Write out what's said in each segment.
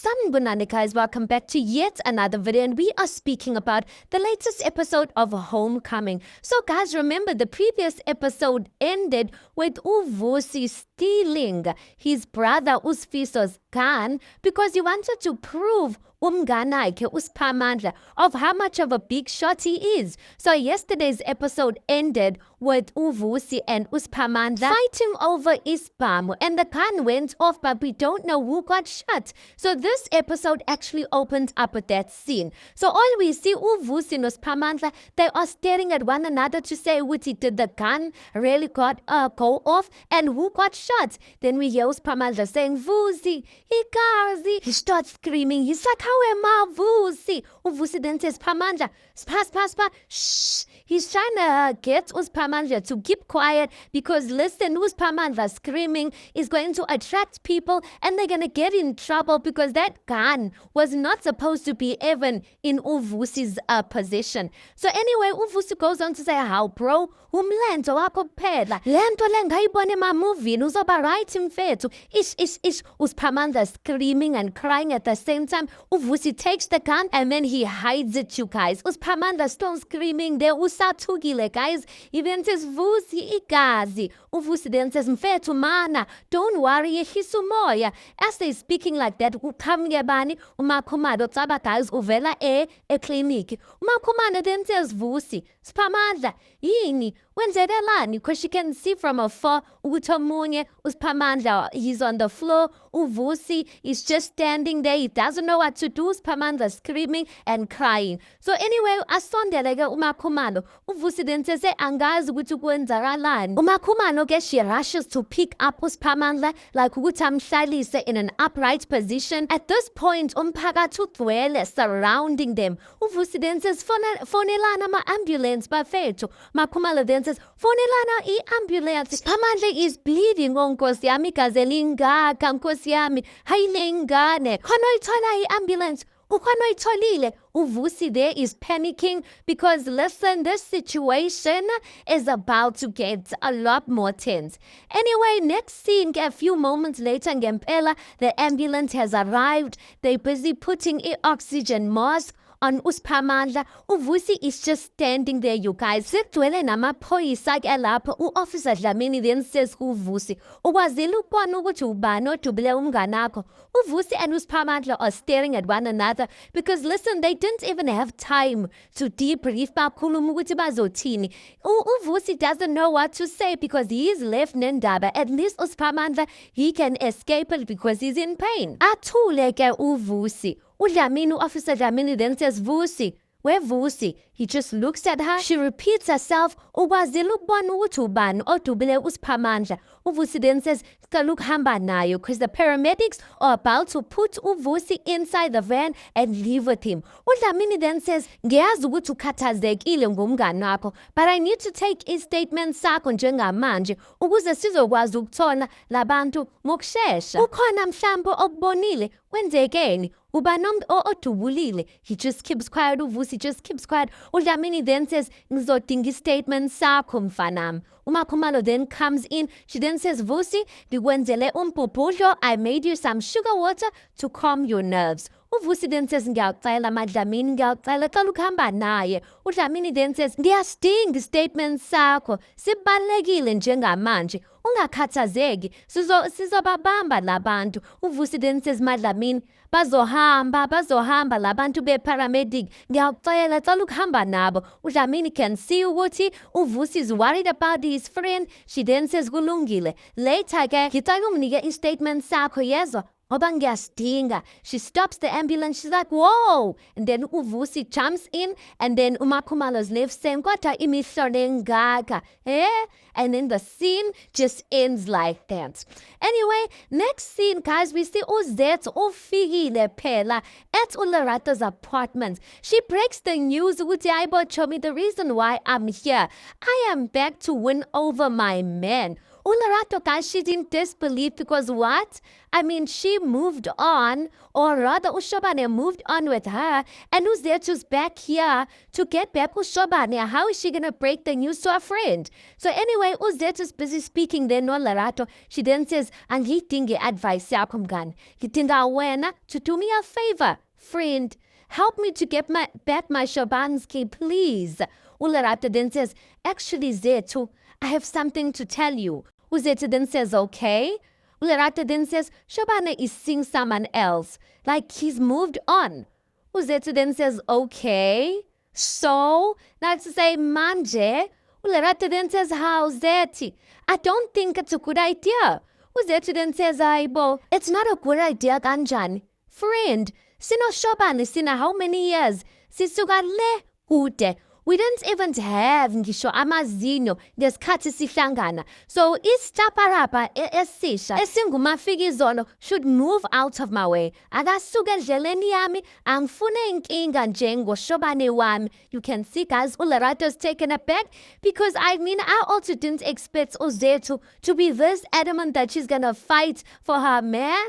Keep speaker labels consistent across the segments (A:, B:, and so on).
A: Sanibonani guys, welcome back to yet another video, and we are speaking about the latest episode of Homecoming. So guys, remember the previous episode ended with uVusi stealing his brother uSifiso's gun because he wanted to prove umnganakhe uSiphamandla of how much of a big shot he is. So yesterday's episode ended with uVusi and uSiphamandla fighting over isibhamu, and the gun went off, but we don't know who got shot. So this episode actually opens up with that scene. So all we see uVusi and uSiphamandla, they are staring at one another to say, did the gun really go off, and who got shot? Then we hear uSiphamandla saying, Vusi, Igazi. He starts screaming. He's like, how am I, Vusi? uVusi then says, Phamandla, spa. Shh. He's trying to get uSiphamandla to keep quiet because listen, uSiphamandla screaming is going to attract people and they're going to get in trouble because that gun was not supposed to be even in uVusi's possession. So anyway, uVusi goes on to say, how bro, umlento wakho kuphela. Lento le ngayibona emamovini uzoba right mfethu. Ish. uSiphamandla screaming and crying at the same time. uVusi takes the gun and then he hides it, you guys. uSiphamandla still screaming there. Usathukile, guys. He then says, Vusi igazi. uVusi then says, mfethu mana, don't worry, yehlisa umoya. As they're speaking like that, uqhamuke bani uMakhumalo Tsaba, guys, uvela ekliniki. uMakhumalo then says, Vusi, Siphamandla, yini? Wenzelelani? Because she can see from afar ukuthi omunye uSiphamandla, he's on the floor. uVusi is just standing there. He doesn't know what to do. uSiphamandla screaming and crying. So anyway, asondeleke uMakhumalo. uVusi then says, angazi ukuthi kwenzakalani. uMakhumalo ke she rushes to pick up uSiphamandla like ukuthi amhlalise in an upright position. At this point, umphakathi ugcwele surrounding them. uVusi then says, fonelana ama-ambulance bafethu. Makhumalo then says, fonelana i-ambulance. Siphamandla is bleeding, nkosi yami, igazi lingaka, nkosi yami, hayile ingane. Khona uyithola i-ambulance. Ukhona uyitholile. uVusi there is panicking because listen, this situation is about to get a lot more tense. Anyway, next scene, a few moments later, ngempela, the ambulance has arrived. They're busy putting an oxygen mask on uSiphamandla. uVusi is just standing there, you guys. Sekugcwele namaphoyisa ke lapho. u-Officer Dlamini then says kuVusi, ukwazile ukubona ukuthi ubani odubule umnganakho? uVusi and uSiphamandla are staring at one another because listen, they didn't even have time to debrief bakhuluma ukuthi bazothini. uVusi doesn't know what to say because he is left nendaba. At least uSiphamandla, he can escape it because he's in pain. Athule ke uVusi. Officer Dlamini then says, Vusi, where Vusi? He just looks at her. She repeats herself. ukwazile ukubona ukuthi ubani odubule uSiphamandla. uVusi then says, Skaluk hamba nayo, because the paramedics are about to put uVusi inside the van and leave with him. uDlamini then says, ngiyazi ukuthi ukhathazekile ngomngane wakho, but I need to take i-statement sakho njengamanje ukuze sizokwazi ukuthola labantu ngokushesha. Ukhona mhlambe okubonile? Kwenzekeni? Ubani odubulile? He just keeps quiet. uVusi just keeps quiet. uDlamini then says, ngizodinga i-statement sakho mfanami. uMakhumalo then comes in. She then says, Vusi, ndikwenzele umpupudlo. I made you some sugar water to calm your nerves. uVusi then says, ngiyacela maDlamini, ngiyacela cela ukuhamba naye. uDlamini then says, ngiyasdinga i-statement sakho, sibalulekile njengamanje. Ungakhathazeki, sizobabamba labantu. uVusi then says, maDlamini, bazohamba labantu be-paramedic. Ngiyacela cela ukuhamba nabo. uDlamini can see ukuthi uVusi is worried about his friend. She then says, kulungile. Later ke, ngicela umnike i-statement sakho, yezwa? Ngoba ngiyasdinga. She stops the ambulance. She's like, whoa. And then uVusi jumps in. And then uMakhumalo's left saying, kodwa imihlo lengaka. And then the scene just ends like that. Anyway, next scene, guys, we see uZet ufikile phela at uLerato's apartment. She breaks the news ukuthi hayibo Chomi, the reason why I'm here, I am back to win over my man. Ularato, guys, she's in disbelief because what? I mean, she moved on, or rather, Ushobane moved on with her, and Uzethu's back here to get back Ushobane. How is she gonna break the news to a friend? So anyway, Uzethu's busy speaking then, no Lerato. She then says, Angidingi advice yakho mngani. Ngidinga wena to do me a favor, friend. Help me to get back my Shobanski, please. Ulerato then says, actually, Zethu, I have something to tell you. Uzethu then says, okay. Ulerato then says, Shobane is seeing someone else. Like he's moved on. Uzethu then says, okay. So, that's to say, manje. Ulerato then says, how, Zethi? I don't think it's a good idea. Uzethu then says, Aibo, it's not a good idea, Ganjan. Friend, sino Shobane sina how many years? Sisuka le kude. We don't even have ngisho amazinyo ngesikhathi sihlangana. So isitaparapa esisha esingumafikizolo should move out of my way. Akasuke endleleni yami angifune inkinga njengoshobane wami. You can see guys, Ulerato's taken aback because I mean I also didn't expect Uzethu to be this adamant that she's gonna fight for her man.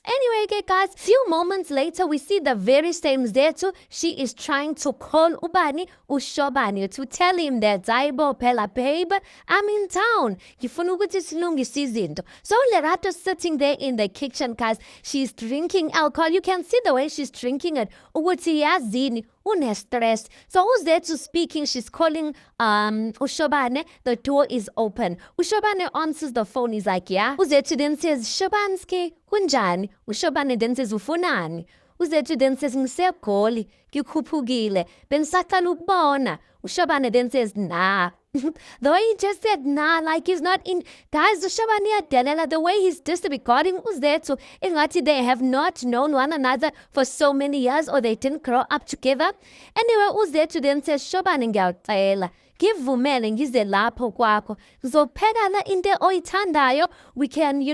A: Anyway, okay, guys, few moments later, we see the very same Zethu. She is trying to call Ubani Ushobani to tell him that Zaibo Pela babe, I'm in town. Ngifuna ukuthi silungise izinto. So Lerato's sitting there in the kitchen, guys. She's drinking alcohol. You can see the way she's drinking it. Ukuthi yazini stress. So Uzethu speaking, she's calling Ushobane. The door is open. Ushobane answers the phone. He's like, yeah. Uzethu then says, Shobanski, kunjani? Ushobane then says, ufunani? Uzethu then says, ngisegoli, ngikhuphukile, bengisaqala ukubona. Ushobane then says, nah. The way he just said nah, like he's not in. Guys, the way he's disregarding Uzethu, ingati they have not known one another for so many years or they didn't grow up together. Anyway, Uzethu then says, Shobani ngiyacela, ngivumele ngize lapho kwakho. Ngizophekela into oyithandayo. We can,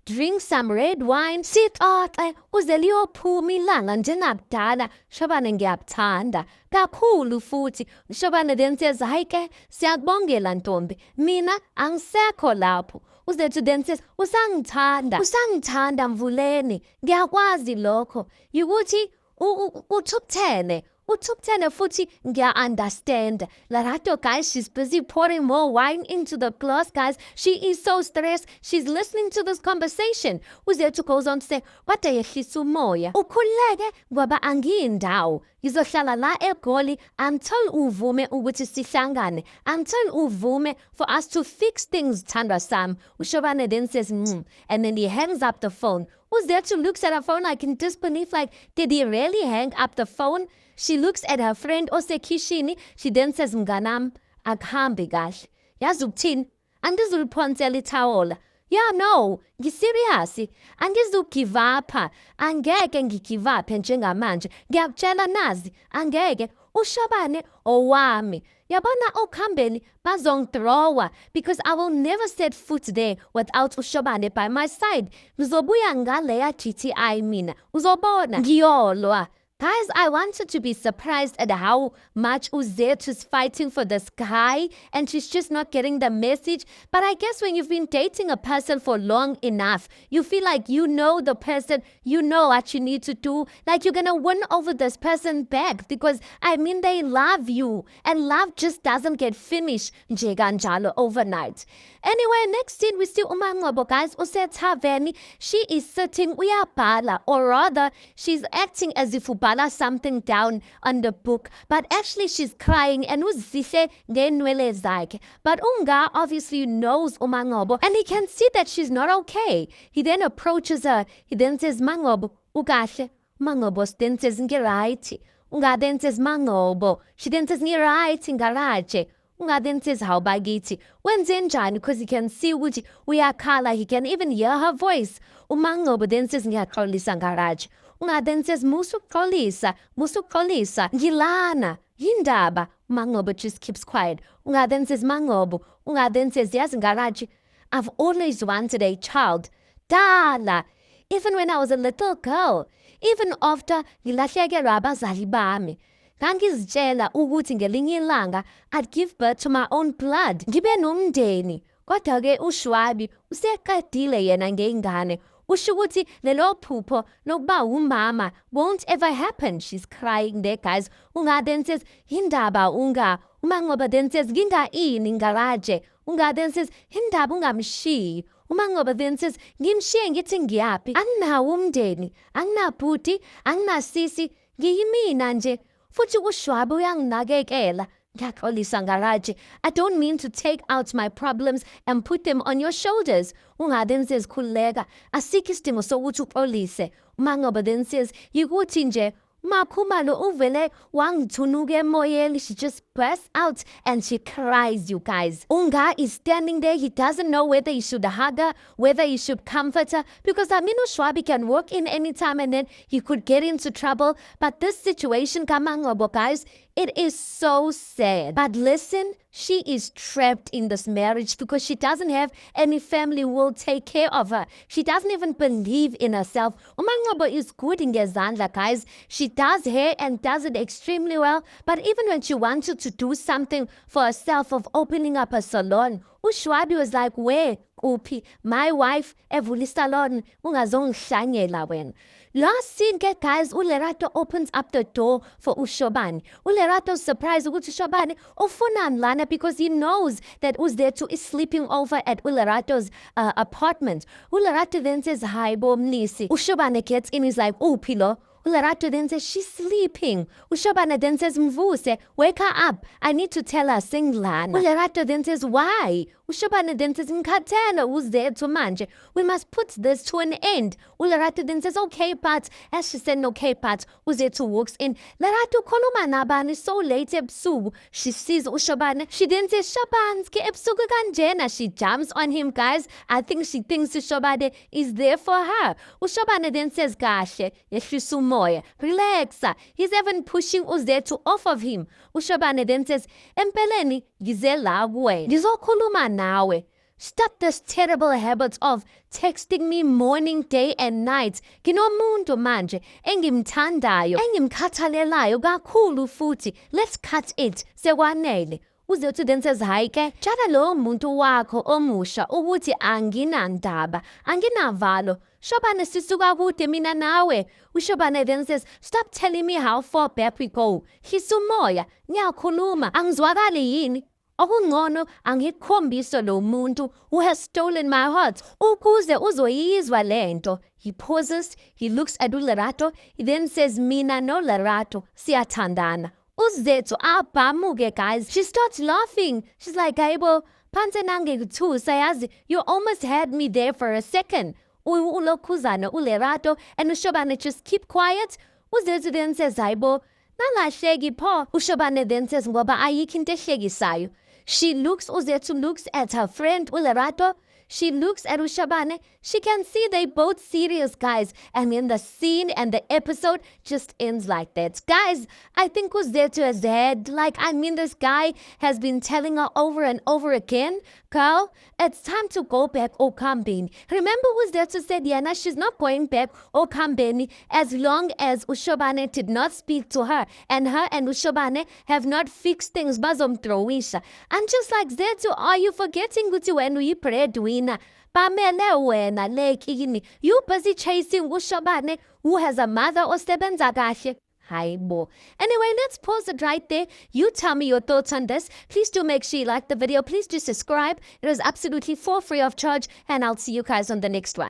A: drink some red wine. Sixoxe, uze liyophuma ilanga njengakudala. Shobani ngiyakuthanda kakhulu futhi. Shobani then says, hayi ke, siyakubongela ntombi. Mina angisekho lapho. Uzethu then says, usangithanda mvuleni. Ngiyakwazi lokho. Yukuthi uthukuthele. Uthukuthele futhi ngiya-understand. Lerato, guys, she's busy pouring more wine into the glass, guys. She is so stressed. She's listening to this conversation. Uzethu goes on to say, kodwa yehlisa umoya. Ukhululeke ngoba angiyindawo. Ngizohlala la eGoli until uvume ukuthi sihlangane. Until uvume for us to fix things, Thandwa Sam. Ushobane then says, and then he hangs up the phone. Uzethu looks at her phone like in disbelief, like, did he really hang up the phone? She looks at her friend osekishini. She then says, Mganam, akuhambi kahle. Yazi ukuthini? Angizuliphonsela ithawula. Yeah, no, ngiserious. Angizugive up. Angeke ngigive up njengamanje. Ngiyakutshela nazi, angeke. Ushobane owami. Yabona okuhambeni bazongithrowa because I will never set foot there without Ushobane by my side. Ngizobuya ngaleya GTI mina. Uzobona ngiyolwa. Guys, I wanted to be surprised at how much Uzethu's fighting for this guy and she's just not getting the message. But I guess when you've been dating a person for long enough, you feel like you know the person, you know what you need to do. Like you're going to win over this person back because, I mean, they love you. And love just doesn't get finished nje kanjalo overnight. Anyway, next scene we see uMaNgcobo, guys, usethaveni. She is sitting uyabhala, or rather, she's acting as if ubhala something down on the book, but actually she's crying and uzihle ngenwele zakhe. But Unga obviously knows uMaNgcobo and he can see that she's not okay. He then approaches her. He then says, "MaNgcobo, ukahle?" uMaNgcobo then says, "Ngiright." Unga then says, "MaNgcobo." She then says, "Ngiright, ngaraje." Unga then says, "How bagithi?" Wenzenjani? Because he can see ukuthi uyakhala. He can even hear her voice. uMaNgcobo then says, "Ngiyaxolisa ngaraje." Unga then says, musuxolisa, ngilana, yindaba. uMaNgcobo just keeps quiet. Unga then says, "MaNgcobo." Unga then says, "Yazi ngaraje, I've always wanted a child. Dala. Even when I was a little girl. Even after ngilahlekelwa abazali bami. Ngangizitshela ukuthi ngelinye ilanga I'd give birth to my own blood. Ngibe nomndeni. Kodwa-ke uShwabi useqedile yena ngengane. Usho ukuthi lelo phupho lokuba umama won't ever happen. She's crying there, guys. Unga then says, hindaba unga. Uma ngoba then says, ginga ini ngaraje. Unga then says, hindaba ungamshiyi. Uma ngoba then says, ngimshiye ngithi ngiyaphi. Anginawo umndeni, anginabhuti, anginasisi, ngiyimina nje. Futhi uShwabi uyanginakekela. Ngiyaqolisa ngaraje. I don't mean to take out my problems and put them on your shoulders. Unga then says, khuleka. Asikho isidingo sokuthi uxolise. Uma ngoba then says, yikuthi nje Makhumalo uvele wangithunuka emoyeni. She just bursts out and she cries, you guys. Unga is standing there. He doesn't know whether he should hug her, whether he should comfort her. Because Aminu Shwabi can walk in any time and then he could get into trouble. But this situation, Kamangobo, guys, it is so sad. But listen, she is trapped in this marriage because she doesn't have any family who will take care of her. She doesn't even believe in herself. Umangobo is good in Gezandla, guys. She does hair and does it extremely well. But even when she wanted to do something for herself of opening up a salon, uShwabi was like, where? Upi, my wife, evuli salon, ungazongihlanyela wena. Last scene, guys, uLerato opens up the door for uShobani. uLerato's surprised ukuthi uShobani ufunani lana because he knows that Uzdetu is sleeping over at uLerato's apartment. uLerato then says, hi, bomnisi. uShobani gets in, he's like, Pilo. uLerato then says, she's sleeping. uShobana then says, Mvuse, wake her up. I need to tell her singlana. uLerato then says, why? uShobana then says, Nkatana Uzdetu manje. We must put this to an end. uLerato then says, okay, but as she said, okay, but Uzdetu walks in. Lerato koluma nabani so late ebusuku. She sees uShobana. She then says, Shabanski ebusuku kanjena. She jumps on him, guys. I think she thinks uShobana is there for her. uShobana then says, Kahle, yeshisumoya, relaxa. He's even pushing Uzdetu off of him. uShobana then says, Empeleni, gizela kuwe. Ngizokhuluma nawe. Stop this terrible habit of texting me morning, day, and night. Nginomuntu manje engimthandayo, engimkhathalelayo kakhulu futhi. Let's cut it. Sekwanele. Uzdetu then says, hayi ke, tshela lo muntu wakho omusha ukuthi anginandaba, anginavalo. Shobana sisuka kude mina nawe. uShobana then says, stop telling me how far back we go. Hisumoya, ngiyakhuluma, angizwakali yini? Okungcono angikhombise lo muntu who has stolen my heart ukuze uzoyizwa lento. He pauses, he looks at uLerato, he then says, mina no Lerato siyathandana. Uzdetu abhamuke, guys. She starts laughing. She's like, Gaibo, phansi nangikuthusa yazi, you almost had me there for a second. Ulokhuzana uLerato and uShobana just keep quiet. Uzdetu then says, Gaibo, nalahleki pho. uShobana then says, ngoba ayikho into ehlekisayo. She looks, Uzdetu looks at her friend uLerato. She looks at uShobana. She can see they both serious, guys. And then the scene and the episode just ends like that. Guys, I think Uzdetu has had, this guy has been telling her over and over again, girl, it's time to go back Okambeni. Remember Uzdetu said, Yana, she's not going back Okambeni as long as uShobana did not speak to her. And her and uShobana have not fixed things. Bazomthrowisha. And just like Zetu, are you forgetting ukuthi when we breadwinner? Pamele wena lekini. You busy chasing uShobana who has a mother osebenza kahle. Hayibo. Anyway, let's pause it right there. You tell me your thoughts on this. Please do make sure you like the video. Please do subscribe. It is absolutely for free of charge. And I'll see you guys on the next one.